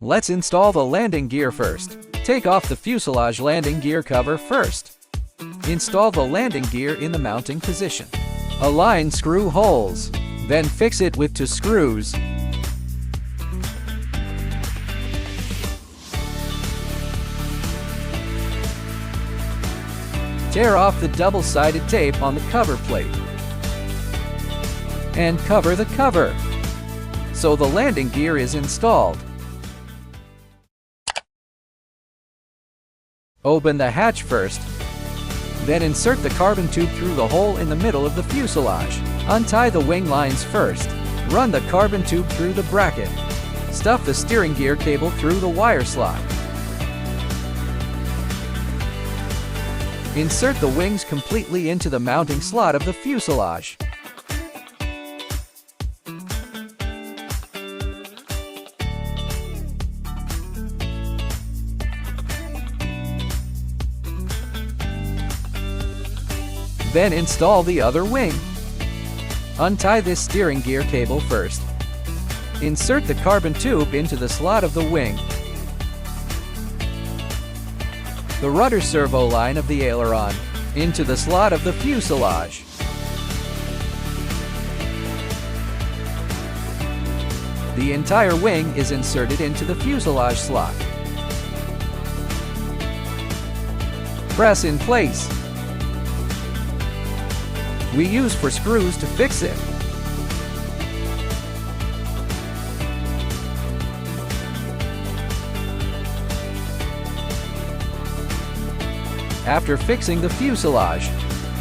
Let's install the landing gear first. Take off the fuselage landing gear cover first. Install the landing gear in the mounting position. Align screw holes. Then fix it with 2 screws. Tear off the double-sided tape on the cover plate. And cover the cover, so the landing gear is installed. Open the hatch first. Then insert the carbon tube through the hole in the middle of the fuselage. Untie the wing lines first. Run the carbon tube through the bracket. Stuff the steering gear cable through the wire slot. Insert the wings completely into the mounting slot of the fuselage. Then install the other wing. Untie this steering gear cable first. Insert the carbon tube into the slot of the wing. The rudder servo line of the aileron into the slot of the fuselage. The entire wing is inserted into the fuselage slot. Press in place. We use 4 screws to fix it. After fixing the fuselage,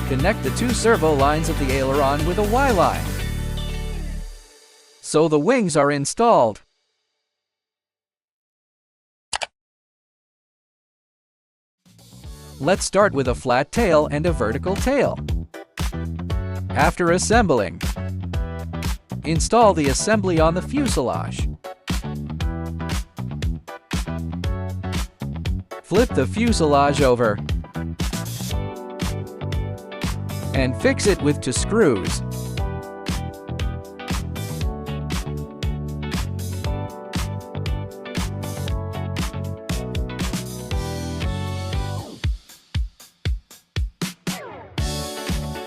connect the 2 servo lines of the aileron with a Y-line. So the wings are installed. Let's start with a flat tail and a vertical tail. After assembling, install the assembly on the fuselage. Flip the fuselage over and fix it with 2 screws.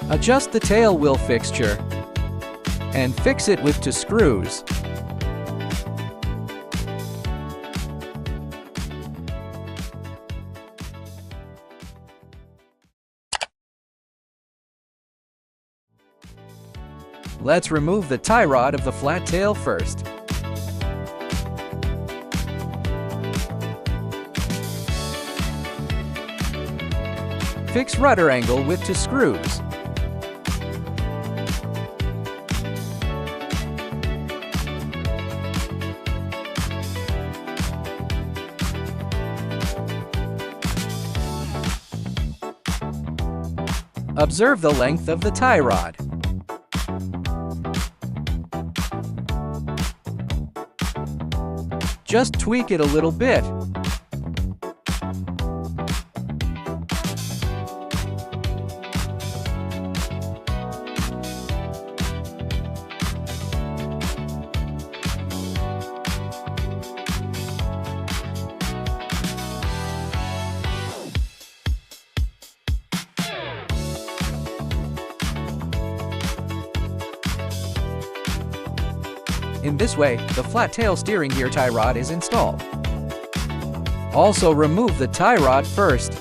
Adjust the tail wheel fixture and fix it with 2 screws. Let's remove the tie rod of the flat tail first. Fix rudder angle with 2 screws. Observe the length of the tie rod. Just tweak it a little bit. In this way, the flat tail steering gear tie rod is installed. Also remove the tie rod first.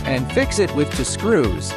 And fix it with 2 screws.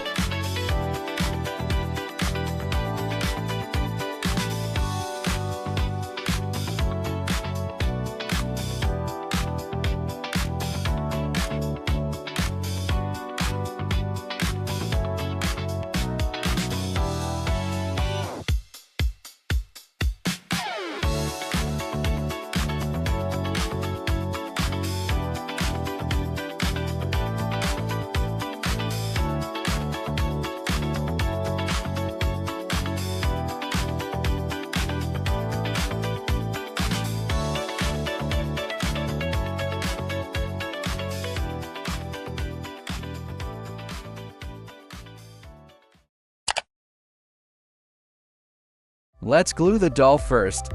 Let's glue the doll first.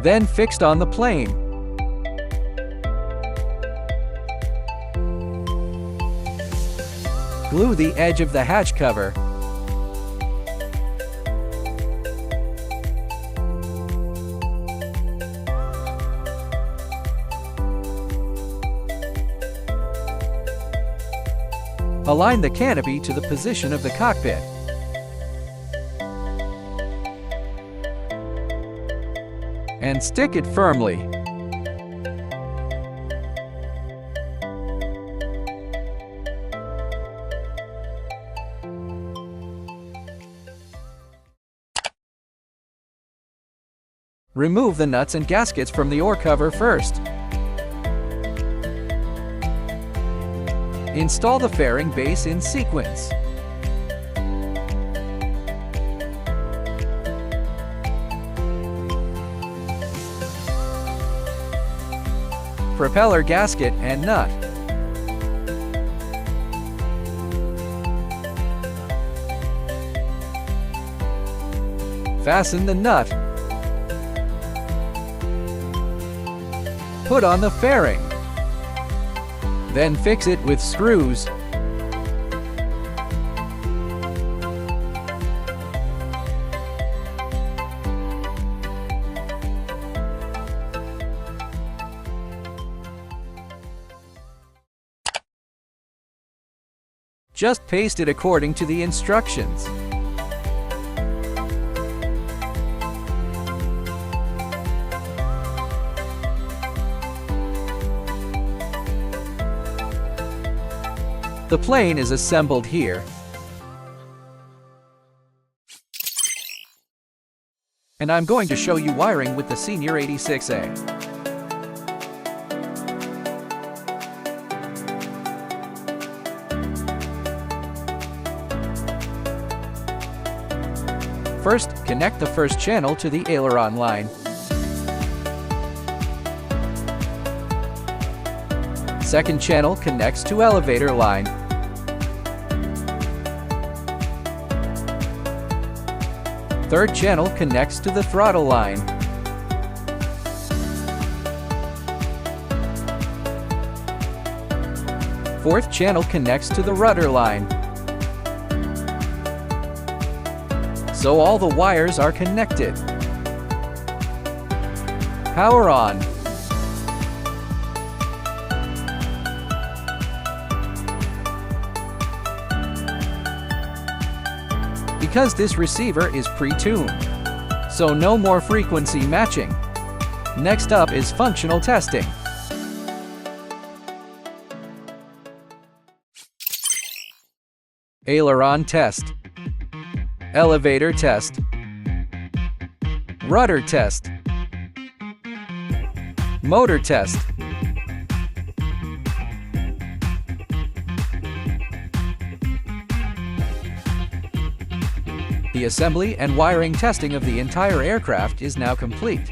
Then fixed on the plane. Glue the edge of the hatch cover. Align the canopy to the position of the cockpit. And stick it firmly. Remove the nuts and gaskets from the oar cover first. Install the fairing base in sequence. Propeller gasket and nut. Fasten the nut. Put on the fairing. Then fix it with screws. Just paste it according to the instructions. The plane is assembled here. And I'm going to show you wiring with the Senior 86A. First, connect the first channel to the aileron line. Second channel connects to elevator line. Third channel connects to the throttle line. Fourth channel connects to the rudder line. So all the wires are connected. Power on. Because this receiver is pre-tuned, so no more frequency matching. Next up is functional testing. Aileron test. Elevator test. Rudder test. Motor test. The assembly and wiring testing of the entire aircraft is now complete.